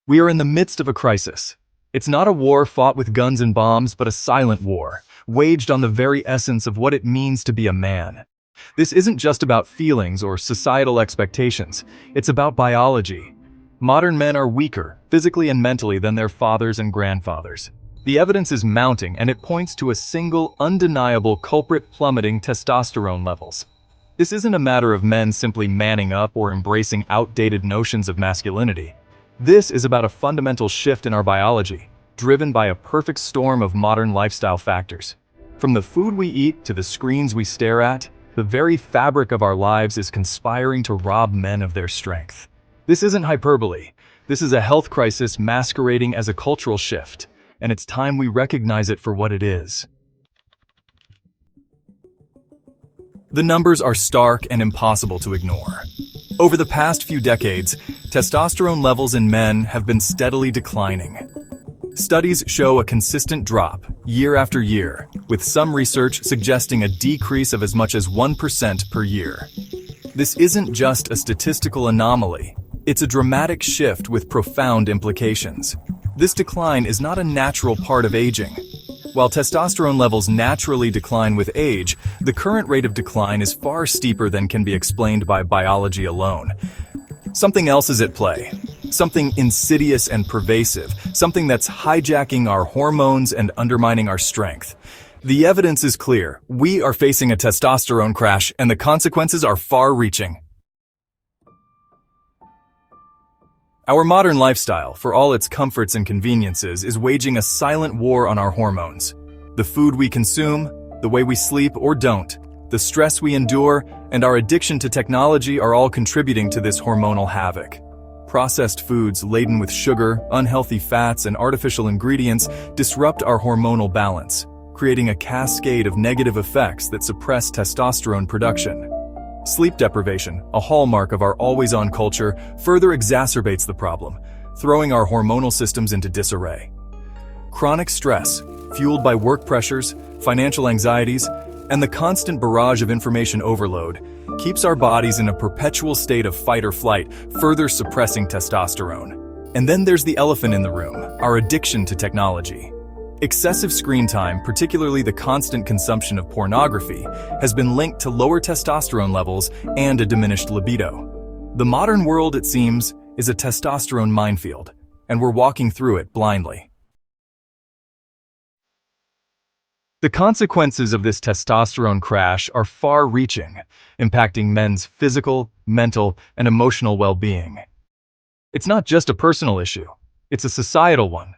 We are in the midst of a crisis. It's not a war fought with guns and bombs, but a silent war, waged on the very essence of what it means to be a man. This isn't just about feelings or societal expectations, it's about biology. Modern men are weaker, physically and mentally, than their fathers and grandfathers. The evidence is mounting, and it points to a single, undeniable culprit: plummeting testosterone levels. This isn't a matter of men simply manning up or embracing outdated notions of masculinity. This is about a fundamental shift in our biology, driven by a perfect storm of modern lifestyle factors. From the food we eat to the screens we stare at, the very fabric of our lives is conspiring to rob men of their strength. This isn't hyperbole. This is a health crisis masquerading as a cultural shift, and it's time we recognize it for what it is. The numbers are stark and impossible to ignore. Over the past few decades, testosterone levels in men have been steadily declining. Studies show a consistent drop, year after year, with some research suggesting a decrease of as much as 1% per year. This isn't just a statistical anomaly, it's a dramatic shift with profound implications. This decline is not a natural part of aging. While testosterone levels naturally decline with age, the current rate of decline is far steeper than can be explained by biology alone. Something else is at play. Something insidious and pervasive, something that's hijacking our hormones and undermining our strength. The evidence is clear. We are facing a testosterone crash, and the consequences are far-reaching. Our modern lifestyle, for all its comforts and conveniences, is waging a silent war on our hormones. The food we consume, the way we sleep or don't, the stress we endure, and our addiction to technology are all contributing to this hormonal havoc. Processed foods laden with sugar, unhealthy fats, and artificial ingredients disrupt our hormonal balance, creating a cascade of negative effects that suppress testosterone production. Sleep deprivation, a hallmark of our always-on culture, further exacerbates the problem, throwing our hormonal systems into disarray. Chronic stress, fueled by work pressures, financial anxieties, and the constant barrage of information overload, keeps our bodies in a perpetual state of fight or flight, further suppressing testosterone. And then there's the elephant in the room, our addiction to technology. Excessive screen time, particularly the constant consumption of pornography, has been linked to lower testosterone levels and a diminished libido. The modern world, it seems, is a testosterone minefield, and we're walking through it blindly. The consequences of this testosterone crash are far-reaching, impacting men's physical, mental, and emotional well-being. It's not just a personal issue, it's a societal one.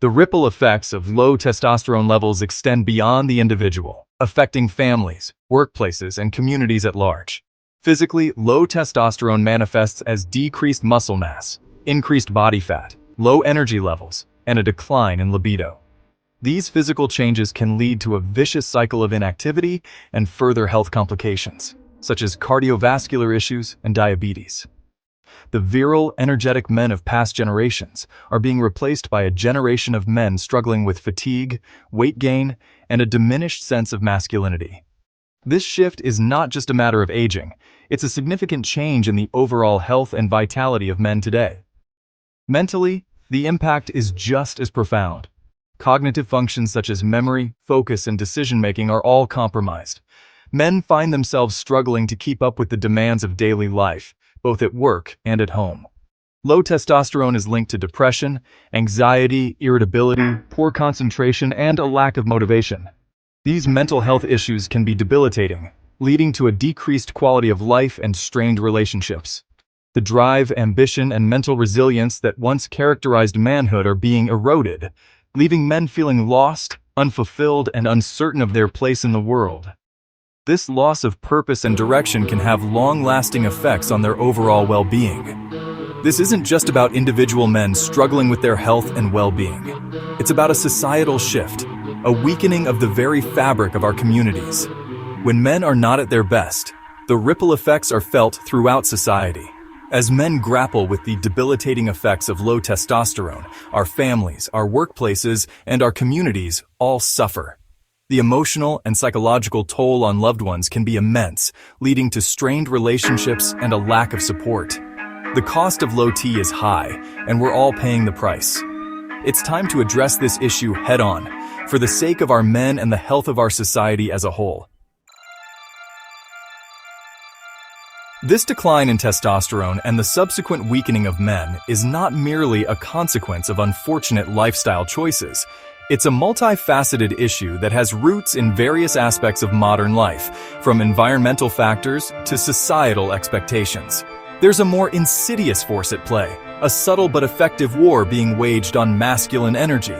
The ripple effects of low testosterone levels extend beyond the individual, affecting families, workplaces, and communities at large. Physically, low testosterone manifests as decreased muscle mass, increased body fat, low energy levels, and a decline in libido. These physical changes can lead to a vicious cycle of inactivity and further health complications, such as cardiovascular issues and diabetes. The virile, energetic men of past generations are being replaced by a generation of men struggling with fatigue, weight gain, and a diminished sense of masculinity. This shift is not just a matter of aging, it's a significant change in the overall health and vitality of men today. Mentally, the impact is just as profound. Cognitive functions such as memory, focus, and decision-making are all compromised. Men find themselves struggling to keep up with the demands of daily life, both at work and at home. Low testosterone is linked to depression, anxiety, irritability, poor concentration, and a lack of motivation. These mental health issues can be debilitating, leading to a decreased quality of life and strained relationships. The drive, ambition, and mental resilience that once characterized manhood are being eroded, leaving men feeling lost, unfulfilled, and uncertain of their place in the world. This loss of purpose and direction can have long-lasting effects on their overall well-being. This isn't just about individual men struggling with their health and well-being. It's about a societal shift, a weakening of the very fabric of our communities. When men are not at their best, the ripple effects are felt throughout society. As men grapple with the debilitating effects of low testosterone, our families, our workplaces, and our communities all suffer. The emotional and psychological toll on loved ones can be immense, leading to strained relationships and a lack of support. The cost of low T is high, and we're all paying the price. It's time to address this issue head-on, for the sake of our men and the health of our society as a whole. This decline in testosterone and the subsequent weakening of men is not merely a consequence of unfortunate lifestyle choices. It's a multifaceted issue that has roots in various aspects of modern life, from environmental factors to societal expectations. There's a more insidious force at play, a subtle but effective war being waged on masculine energy.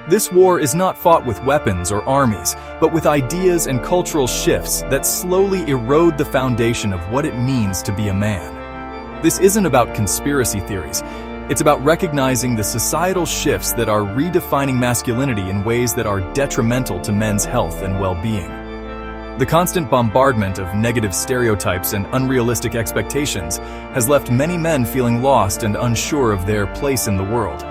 This war is not fought with weapons or armies, but with ideas and cultural shifts that slowly erode the foundation of what it means to be a man. This isn't about conspiracy theories. It's about recognizing the societal shifts that are redefining masculinity in ways that are detrimental to men's health and well-being. The constant bombardment of negative stereotypes and unrealistic expectations has left many men feeling lost and unsure of their place in the world.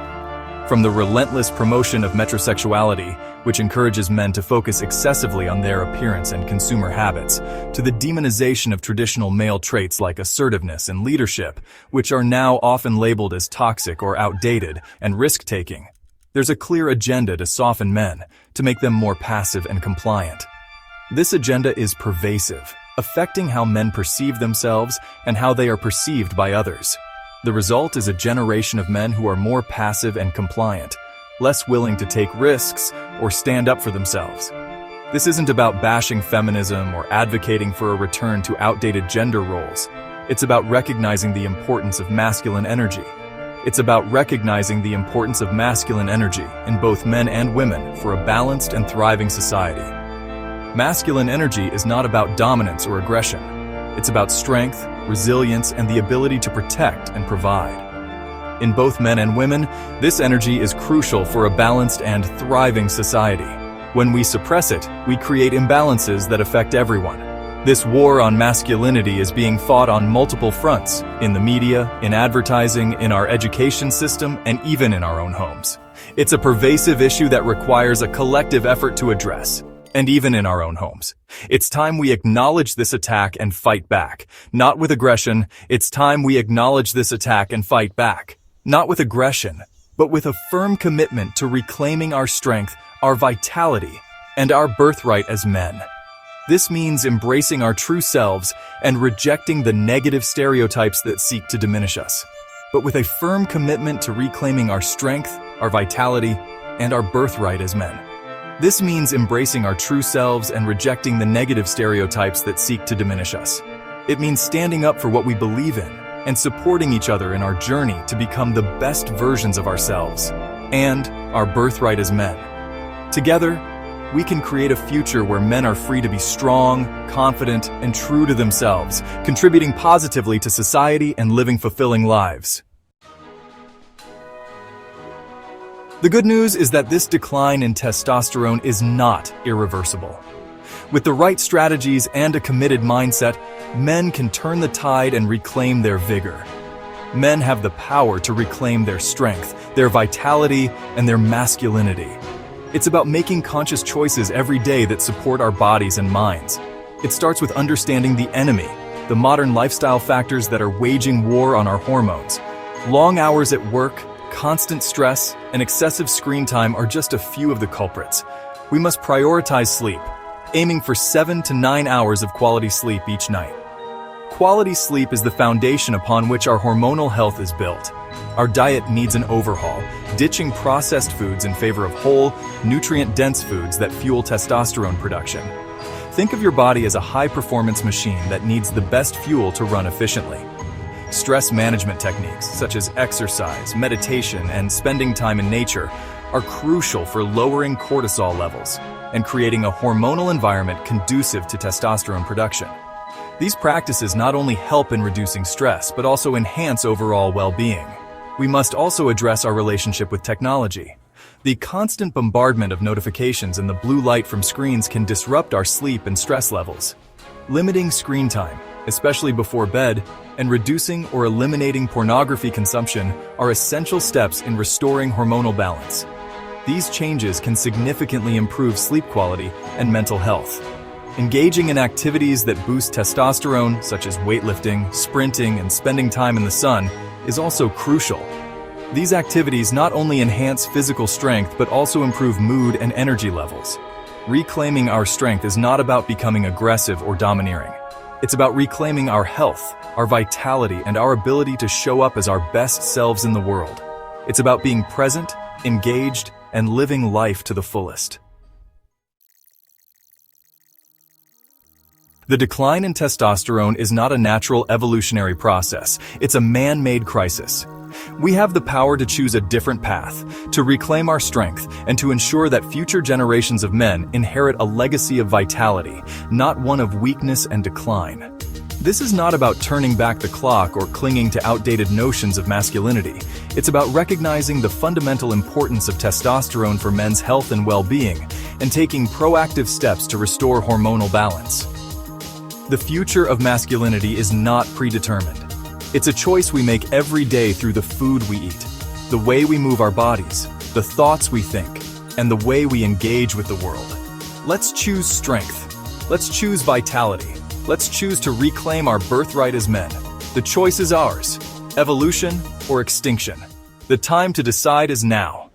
From the relentless promotion of metrosexuality, which encourages men to focus excessively on their appearance and consumer habits, to the demonization of traditional male traits like assertiveness and leadership, which are now often labeled as toxic or outdated and risk-taking. There's a clear agenda to soften men, to make them more passive and compliant. This agenda is pervasive, affecting how men perceive themselves and how they are perceived by others. The result is a generation of men who are more passive and compliant, less willing to take risks or stand up for themselves. This isn't about bashing feminism or advocating for a return to outdated gender roles. It's about recognizing the importance of masculine energy. It's about recognizing the importance of masculine energy in both men and women for a balanced and thriving society. Masculine energy is not about dominance or aggression. It's about strength, resilience, and the ability to protect and provide. In both men and women, this energy is crucial for a balanced and thriving society. When we suppress it, we create imbalances that affect everyone. This war on masculinity is being fought on multiple fronts, in the media, in advertising, in our education system, and even in our own homes. It's a pervasive issue that requires a collective effort to address. And even in our own homes. It's time we acknowledge this attack and fight back. Not with aggression, it's time we acknowledge this attack and fight back. Not with aggression, but with a firm commitment to reclaiming our strength, our vitality, and our birthright as men. This means embracing our true selves and rejecting the negative stereotypes that seek to diminish us. But with a firm commitment to reclaiming our strength, our vitality, and our birthright as men. This means embracing our true selves and rejecting the negative stereotypes that seek to diminish us. It means standing up for what we believe in and supporting each other in our journey to become the best versions of ourselves and our birthright as men. Together, we can create a future where men are free to be strong, confident, and true to themselves, contributing positively to society and living fulfilling lives. The good news is that this decline in testosterone is not irreversible. With the right strategies and a committed mindset, men can turn the tide and reclaim their vigor. Men have the power to reclaim their strength, their vitality, and their masculinity. It's about making conscious choices every day that support our bodies and minds. It starts with understanding the enemy, the modern lifestyle factors that are waging war on our hormones. Long hours at work, constant stress, and excessive screen time are just a few of the culprits. We must prioritize sleep, aiming for 7 to 9 hours of quality sleep each night. Quality sleep is the foundation upon which our hormonal health is built. Our diet needs an overhaul, ditching processed foods in favor of whole, nutrient-dense foods that fuel testosterone production. Think of your body as a high-performance machine that needs the best fuel to run efficiently. Stress management techniques, such as exercise, meditation, and spending time in nature, are crucial for lowering cortisol levels and creating a hormonal environment conducive to testosterone production. These practices not only help in reducing stress, but also enhance overall well-being. We must also address our relationship with technology. The constant bombardment of notifications and the blue light from screens can disrupt our sleep and stress levels. Limiting screen time, especially before bed, and reducing or eliminating pornography consumption are essential steps in restoring hormonal balance. These changes can significantly improve sleep quality and mental health. Engaging in activities that boost testosterone, such as weightlifting, sprinting, and spending time in the sun, is also crucial. These activities not only enhance physical strength but also improve mood and energy levels. Reclaiming our strength is not about becoming aggressive or domineering. It's about reclaiming our health, our vitality, and our ability to show up as our best selves in the world. It's about being present, engaged, and living life to the fullest. The decline in testosterone is not a natural evolutionary process. It's a man-made crisis. We have the power to choose a different path, to reclaim our strength, and to ensure that future generations of men inherit a legacy of vitality, not one of weakness and decline. This is not about turning back the clock or clinging to outdated notions of masculinity. It's about recognizing the fundamental importance of testosterone for men's health and well-being, and taking proactive steps to restore hormonal balance. The future of masculinity is not predetermined. It's a choice we make every day through the food we eat, the way we move our bodies, the thoughts we think, and the way we engage with the world. Let's choose strength. Let's choose vitality. Let's choose to reclaim our birthright as men. The choice is ours: evolution or extinction. The time to decide is now.